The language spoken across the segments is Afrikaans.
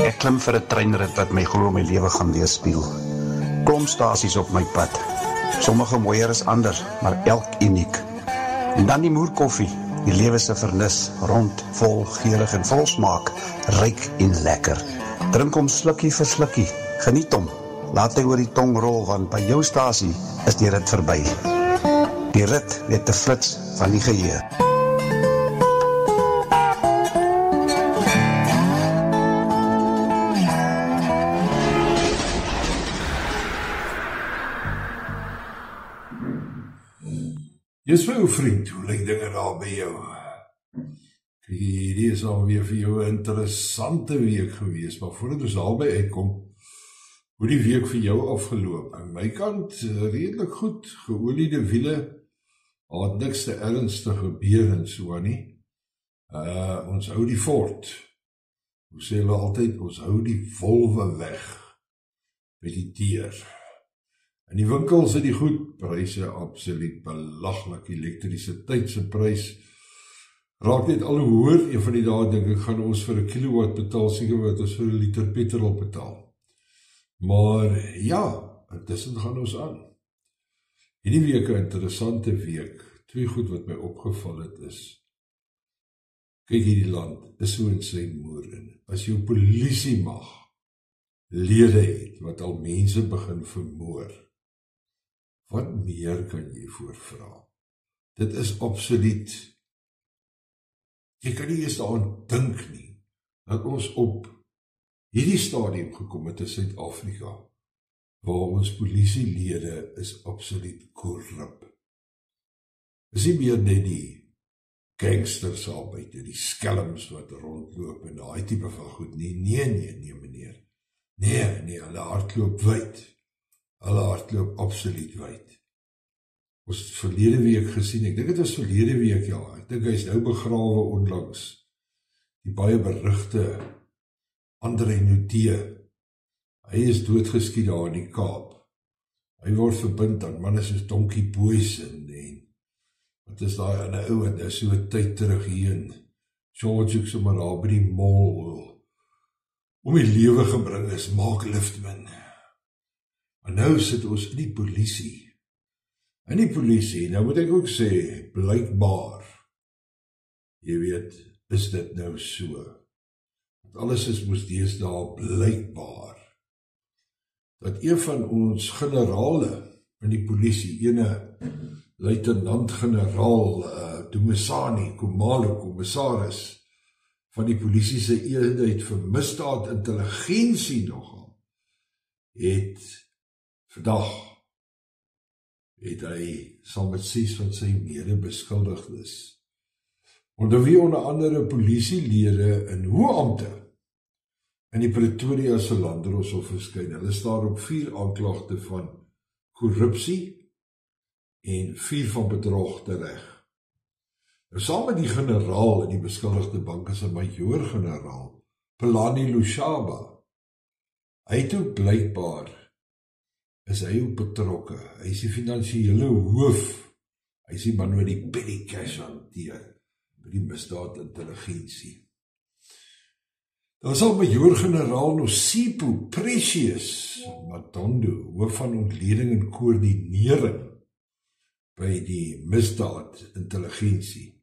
Ek klim vir 'n treinrit wat my glo my lewe gaan weerspieël. Klomp stasies op my pad. Sommige mooier as ander, maar elk uniek. En dan die moerkoffie, die lewe se vernis, rond, vol, geurig en vol smaak, ryk en lekker. Drink hom slukkie vir slukkie, geniet hom. Laat hy oor die tong rol, want by jou stasie is die rit verby. Die rit weet te flits van die geheue. Dis vir jou vriend, hoe lyk dinge daar by jou? Hierdie is alweer vir jou 'n interessante week gewees, maar voordat ons daarby uitkom, hoe die week vir jou afgeloop. Aan my kant, redelik goed, geoliede wiele, al het niks te ernstig gebeur en so nie. Ons hou die fort. Hoe sê hulle altyd, ons hou die wolwe weg by die deur. In die winkels het die goed, pryse absoluut belaglik, elektrisiteit se prys raak net al hoe hoër. Een van die dae dink ek gaan ons vir 'n kilowatt betaal, seker wat ons vir 'n liter petrol betaal. Maar ja, intussen gaan ons aan. Hierdie week 'n interessante week. Twee goed wat my opgeval het is, kyk hierdie land is so in sy moer in. As jou polisie mag lede het wat al mense begin vermoor, wat meer kan jy voorvra? Dit is absoluut, jy kan nie eens daaraan dink nie, dat ons op hierdie stadium gekom het in Suid-Afrika, waar ons polisielede is absoluut korrup. Is nie meer net die gangsters al buite, die skelms wat rondloop en daai tipe van goed nie. Nee meneer. Nee, hulle hardloop wyd. Hulle hardloop absoluut wyd. Ons het verlede week gesien, ek dink dit was verlede week, ja, ek dink hy is nou begrawe onlangs, die baie berigte André Nude, hy is doodgeskiet daar in die Kaap. Hy word verbind aan manne soos Donkie Boysen en wat is daai ander ou wat nou so 'n tyd terug hier in George sommer daar by die mall om die lewe gebring is, Mark Liftman. Maar nou sit ons in die polisie. In die polisie, nou moet ek ook sê, blykbaar, jy weet, is dit nou so. Alles is moes deesdae blykbaar, dat een van ons generale in die polisie, ene luitenant-generaal Dumisani, commissaris van die polisie se eenheid vir misdaad intelligensie nogal, vandag het hy saam met 6 van sy mede-beskuldigdes, onder wie onder andere polisielede en hoë ampte in die Pretoria se Landdroshof verskyn. Hulle staan op 4 aanklagte van korrupsie en 4 van bedrog tereg. Nou saam met die generaal in die beskuldigde bank is 'n majoor-generaal, Pelani Lushaba. Hy het ook blykbaar is hy ook betrokke. Hy is die finansiële hoof. Hy is die man wat die petty cash hanteer by die misdaadintelligensie. Daar is al majoor-generaal Nosipo Precious Matondo, hoof van ontleding en koördinering by die misdaadintelligensie.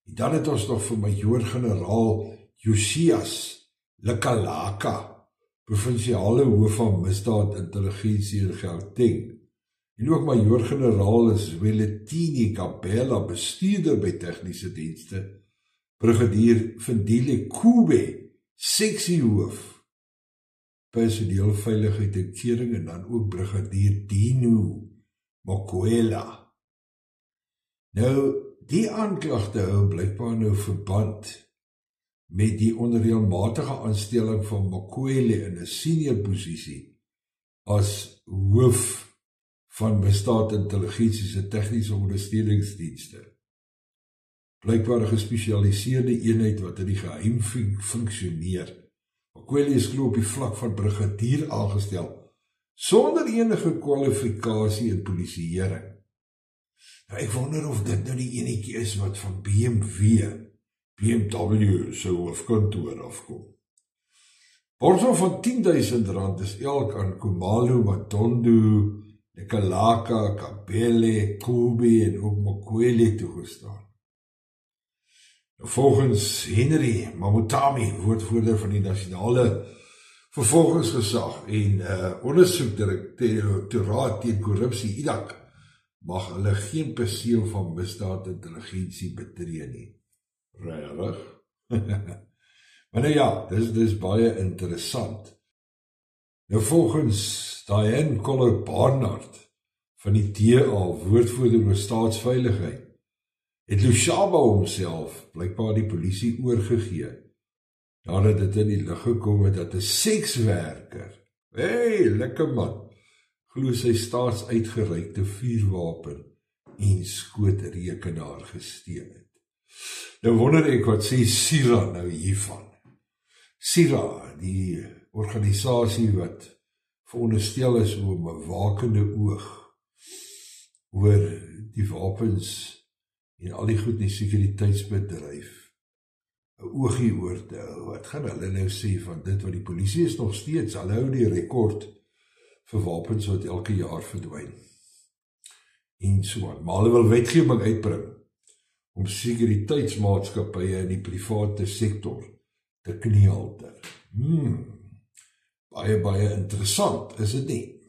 En dan het ons nog vir majoor-generaal Josias Lekalaka, provinsiale hoof van misdaadintelligensie in Gauteng, en ook majoor-generaal Zweletini Kabela, bestuurder by tegniese dienste, brigadier Vendile Kube, seksiehoof, personeelveiligheid en kering, en dan ook brigadier Dino Mokoela. Nou, die aanklagte hou blykbaar nou verband met die onreëlmatige aanstelling van Mokoele in 'n senior posisie as hoof van misdaadintelligensie se tegniese ondersteuningsdienste. Blykbaar 'n gespesialiseerde eenheid wat in die geheim funksioneer. Mokoele is glo op die vlak van brigadier aangestel, sonder enige kwalifikasie in polisieering. Nou, ek wonder of dit nou die enetjie is wat van BMW se hoofkantoor afkom. Borsel van R10.000 is elk aan Khumalo, Matondo, Nikalaka, Kabele, Kobe en ook Mokwele toegestaan. Volgens Henry Mamutami, woordvoerder van die Nasionale Vervolgingsgesag en ondersoekdirektoraat teen korrupsie IDAK, mag hulle geen perseel van misdaadintelligensie betree nie. Regtig? Maar nou ja, dis baie interessant. Nou volgens Diane Koller Barnard van die DA, woordvoerder oor staatsveiligheid, het Lushaba homself blykbaar die polisie oorgegee, nadat dit in die lig gekom het dat 'n sekswerker, lekker man, glo sy staatsuitgereikte vuurwapen en skootrekenaar gesteel het. Nou wonder ek wat sê SIRA nou hiervan. SIRA, die organisasie wat veronderstel is om 'n wakende oog oor die wapens en al die goed in die sekuriteitsbedryf, 'n oogie oor te hou. Wat gaan hulle nou sê van dit, want die polisie is nog steeds, hulle hou die rekord vir wapens wat elke jaar verdwyn. En so aan. Maar hulle wil wetgewing uitbring om sekuriteitsmaatskappye in die private sektor te kniehalter. Baie interessant, is dit nie?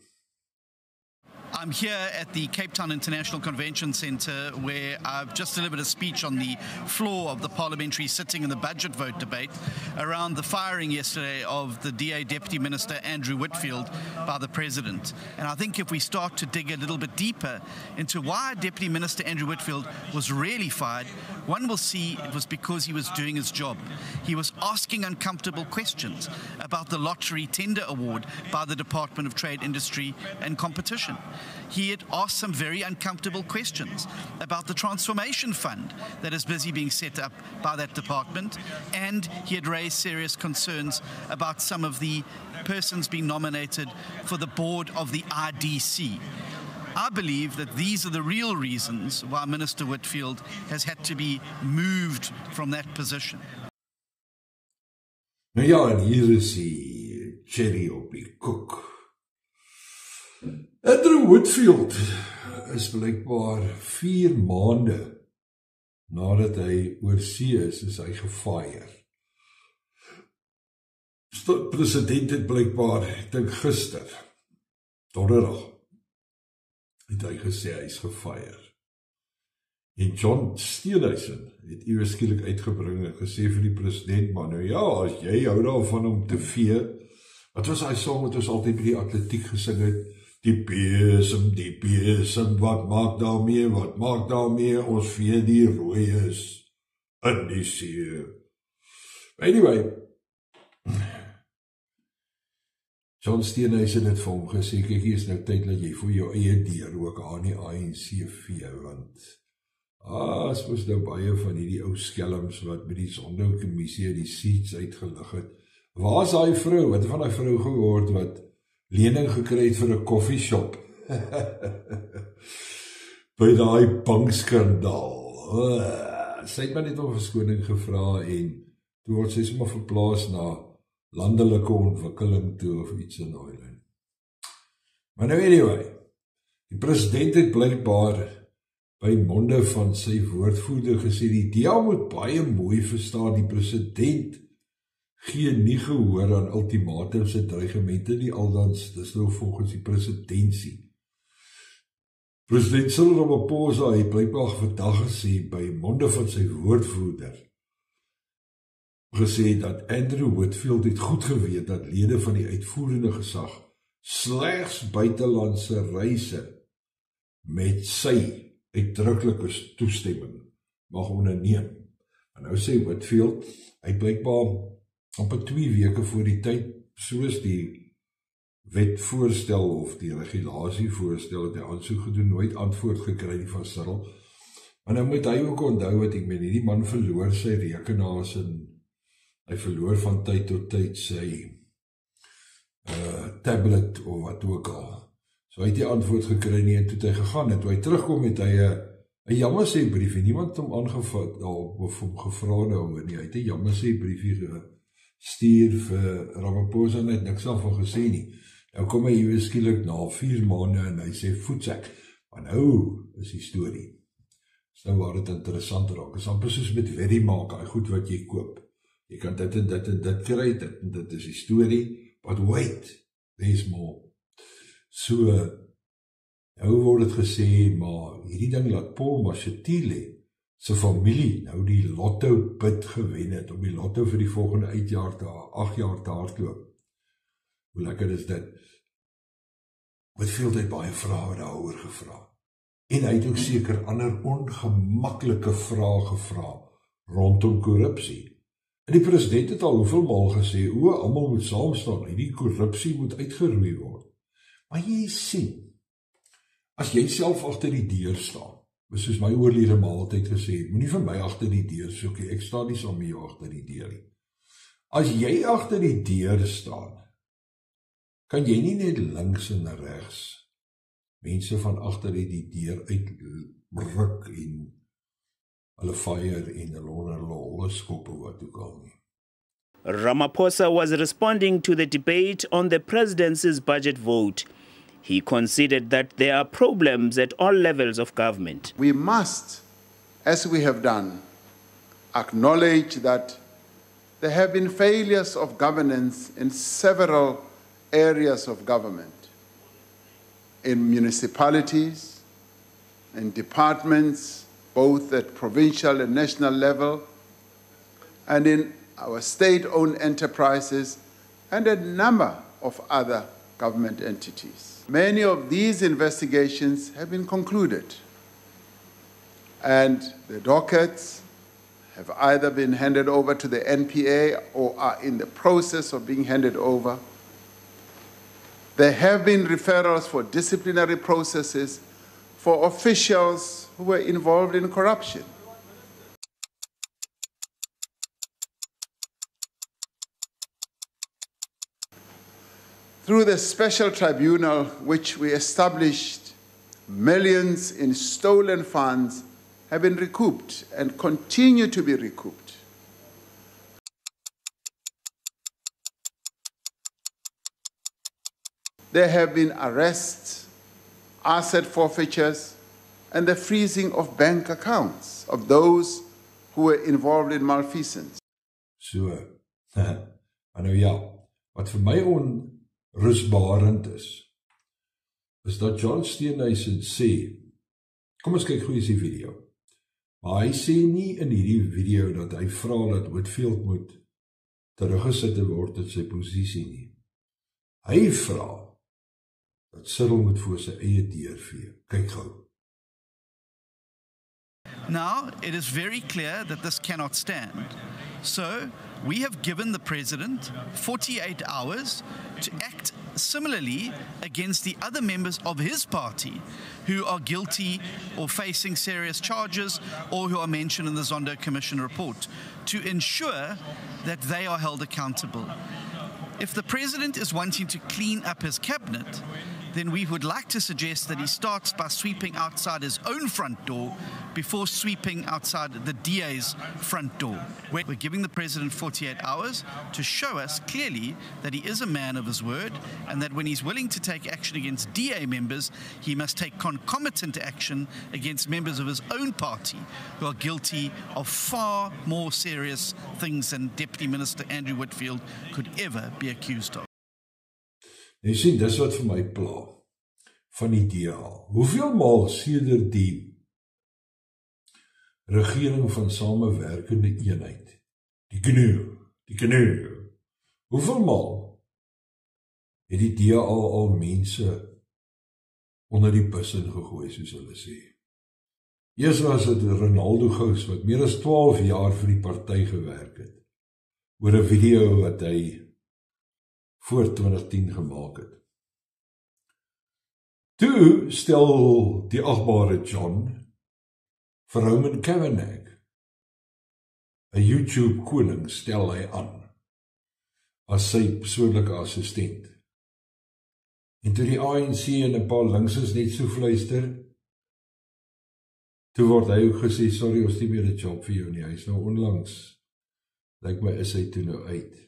I'm here at the Cape Town International Convention Centre where I've just delivered a speech on the floor of the parliamentary sitting in the budget vote debate around the firing yesterday of the DA Deputy Minister Andrew Whitfield by the President. And I think if we start to dig a little bit deeper into why Deputy Minister Andrew Whitfield was really fired, one will see it was because he was doing his job. He was asking uncomfortable questions about the lottery tender award by the Department of Trade, Industry and Competition. He had asked some very uncomfortable questions about the transformation fund that is busy being set up by that department, and he had raised serious concerns about some of the persons being nominated for the board of the IDC. I believe that these are the real reasons why Minister Whitfield has had to be moved from that position. Nou ja, en hier is die cherry op die koek. Andrew Whitfield is blykbaar 4 maande nadat hy oorsee is hy gefire. President het blykbaar, ek dink gister, donderdag, het hy gesê hy is gefire. En John Steenhuisen het iewers skielik uitgebring en gesê vir die president, maar nou ja, as jy hou daarvan om te vee, wat was hy song wat ons altyd by die atletiek gesing het? Die besem, wat maak daarmee, ons vee die rooies in die see. Anyway, John Steenhuisen het vir hom gesê, kyk, hier is nou tyd dat jy vir jou eie deur ook aan die ANC vee, want as was nou baie van die ou skelms wat by die Sonderkommissie die seats uitgelig het. Waar is die vrou? Wat van die vrou geword wat lening gekry het vir 'n koffieshop? By daai bankskandaal. Sy het maar net om verskoning gevra en toe word sy sommer verplaas na landelike ontwikkeling toe of iets in daai lyn. Maar nou anyway, die president het blykbaar by monde van sy woordvoerder gesê, die DA moet baie mooi verstaan, die president gee nie gehoor aan ultimatums en dreigemente nie, aldans, dis nou volgens die presidentsie. President Cyril Ramaphosa het blykbaar vandag gesê by monde van sy woordvoerder, gesê dat Andrew Whitfield het goed geweet dat lede van die uitvoerende gesag slegs buitelandse reise met sy uitdruklike toestemming mag onderneem. En nou sê Whitfield, hy blykbaar amper 2 weke voor die tyd, soos die wetvoorstel of die regulasievoorstel het hy aansoek gedoen, nooit antwoord gekry nie van Cyril. Maar nou moet hy ook onthou wat ek meen, die man verloor sy rekenaars en hy verloor van tyd tot tyd sy tablet of wat ook al. So hy het die antwoord gekry nie en toe het hy gegaan en toe hy terugkom het hy 'n jammer sê briefie, niemand het hom aangevat of hom gevra nou oor nie, hy het 'n jammer sê briefie stuur vir Ramaphosa net niks daarvan gesê nie. Nou kom hy hier skielik na 4 maande en hy sê voetsek. Maar nou is die storie. Dis nou waar dit interessant raak. Is amper soos met Weddy maak, hy goed wat jy koop. Jy kan dit en dit en dit kry, dit is die storie, but wait, there's more. So, nou word het gesê, maar hierdie ding laat Paul Mashatile sy familie nou die lotto bid gewen het, om die lotto vir die volgende 8 jaar te hardloop. Hoe lekker is dit? Whitfield het baie vrae daaroor gevra. En hy het ook seker ander ongemaklike vrae gevra rondom korrupsie. En die president het al hoeveel maal gesê, almal moet saamstaan, die korrupsie moet uitgeroei word. Maar jy sien, as jy self agter die deur staan, soos my oorlede ma altyd gesê, moenie vir my agter die deur soek, ek staan nie saam met jou agter die deur nie. As jy agter die deur staan, kan jy nie net links en regs mense van agter die deur uitruk en hulle fire en hulle holle skoppe wat ook al nie. Ramaphosa was responding to the debate on the presidency's budget vote. He considered that there are problems at all levels of government. We must, as we have done, acknowledge that there have been failures of governance in several areas of government, in municipalities, in departments, both at provincial and national level, and in our state-owned enterprises, and a number of other government entities. Many of these investigations have been concluded, and the dockets have either been handed over to the NPA or are in the process of being handed over. There have been referrals for disciplinary processes for officials who were involved in corruption. Through the special tribunal which we established, millions in stolen funds have been recouped and continue to be recouped. There have been arrests, asset forfeitures, and the freezing of bank accounts of those who were involved in malfeasance. So, nou ja, wat vir my onrusbarend is dat John Steenhuisen sê, kom ons kyk hoe is die video, maar hy sê nie in hierdie video dat hy vra dat Whitfield moet teruggesit word in sy posisie nie. Hy vra dat Cyril moet voor sy eie deur vee. Kyk gou. Now, it is very clear that this cannot stand. So, we have given the president 48 hours to act similarly against the other members of his party who are guilty or facing serious charges or who are mentioned in the Zondo Commission report to ensure that they are held accountable. If the president is wanting to clean up his cabinet, then we would like to suggest that he starts by sweeping outside his own front door before sweeping outside the DA's front door. We're giving the president 48 hours to show us clearly that he is a man of his word and that when he's willing to take action against DA members, he must take concomitant action against members of his own party who are guilty of far more serious things than Deputy Minister Andrew Whitfield could ever be accused of. Jy sien, dis wat vir my pla van die DA. Hoeveel maal sedert die regering van samewerkende eenheid, die KNU, hoeveel maal het die DA al mense onder die bus ingegooi, soos hulle sê. Eers was het Ronaldo Gous, wat meer as 12 jaar vir die party gewerk het, oor 'n video wat hy voor 2010 gemaak het. Toe stel die agbare John vir Roman Kavanagh, 'n YouTube koning, stel hy aan as sy persoonlike assistent. En toe die ANC en 'n paar linkses net so fluister, toe word hy ook gesê, sorry, ons nie meer 'n job vir jou nie, hy is nou onlangs, lyk my is hy toe nou uit.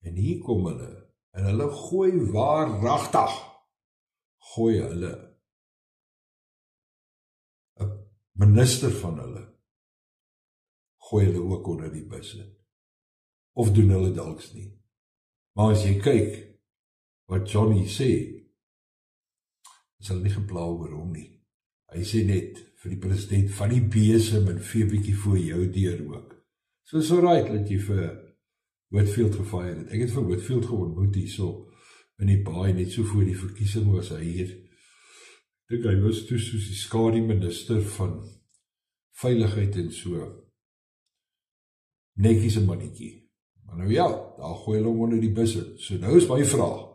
En hier kom hulle, en hulle gooi waaragtig, gooi hulle, 'n minister van hulle, gooi hulle ook onder die bus in. Of doen hulle dalks nie. Maar as jy kyk, wat Johnny sê, is hulle nie gepla oor hom nie. Hy sê net, vir die president, van die besem en vee bietjie voor jou deur ook. So is alright, dat jy vir Whitfield gefire het. Ek het vir Whitfield geontmoet hier so, in die baai, net so voor die verkiesing was hy hier. Ek dink hy was toe soos die skademinister van veiligheid en so, netjies 'n mannetjie. Maar nou ja, daar gooi hulle hom onder die bus in. So nou is my vraag,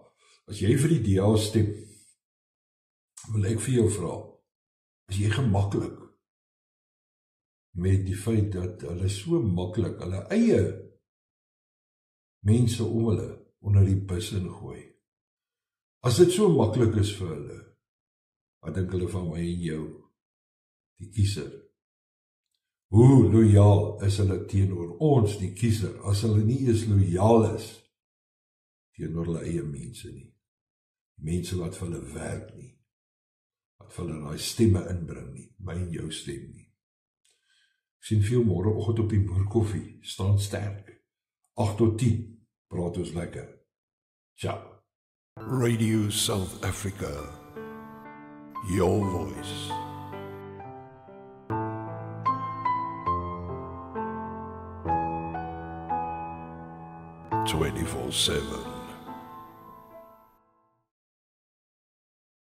as jy vir die DA stem, wil ek vir jou vra, is jy gemaklik met die feit dat hulle so maklik hulle eie mense om hulle onder die bus ingooi? As dit so maklik is vir hulle, wat dink hulle van my en jou, die kiezer? Hoe loyaal is hulle teenoor ons, die kiezer, as hulle nie eens loyaal is teenoor hulle eie mense nie? Mense wat vir hulle werk nie, wat vir hulle daai stemme inbring nie, my en jou stem nie. Ek sien veel môreoggend op die Boerkoffie, staan sterk. 8 tot 10, praat ons lekker. Ciao. Radio South Africa, your voice. 24/7.